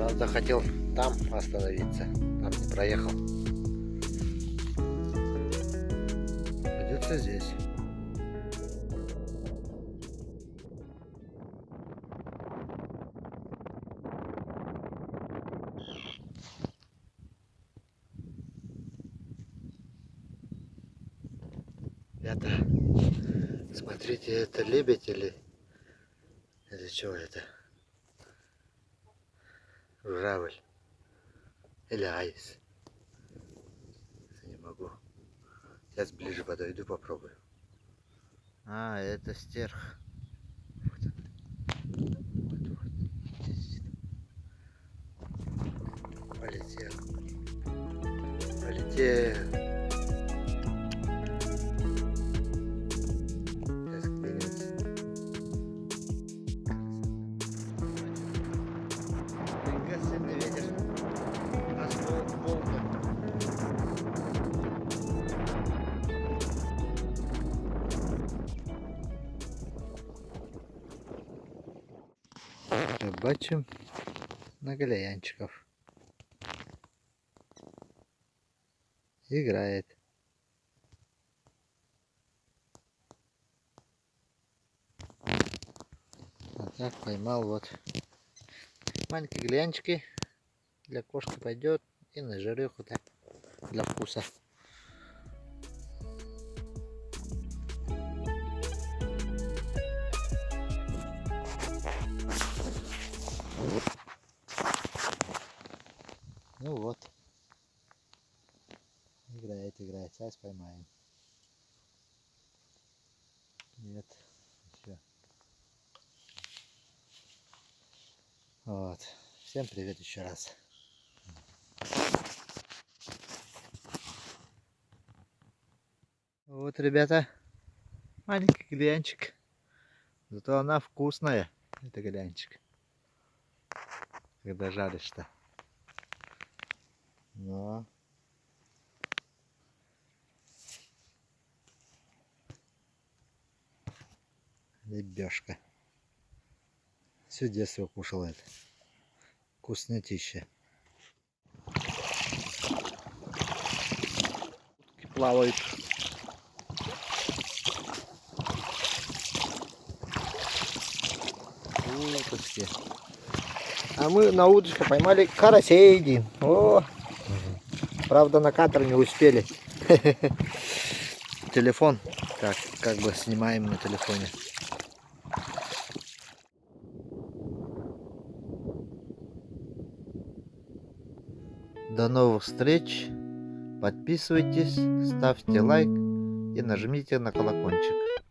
Правда, хотел там остановиться, там не проехал. Придется здесь. Ребята, смотрите, это лебедь или что это? Журавль или аист? Не могу. Сейчас ближе подойду, попробую. А, это стерх. Полетел. Полетел. Сейчас клянется. Фига сильный ветер. Аж волны. Бачим на гальянчиков. Играет. А так поймал вот маленькие глянчики. Для кошки пойдет и на жереху так для вкуса. Ну вот. Играет, играет. Сейчас поймаем. Нет. Все. Вот. Всем привет еще раз. Вот, ребята. Маленький глянчик. Зато она вкусная. Это глянчик. Когда жаришь-то. Но. Лебешка. Все детство кушал это. Вкуснотища. Утки плавают. Уточки. А мы на удочку поймали карасей один. О! Правда, на катер не успели. Телефон. Как бы снимаем на телефоне. До новых встреч. Подписывайтесь, ставьте лайк и нажмите на колокольчик.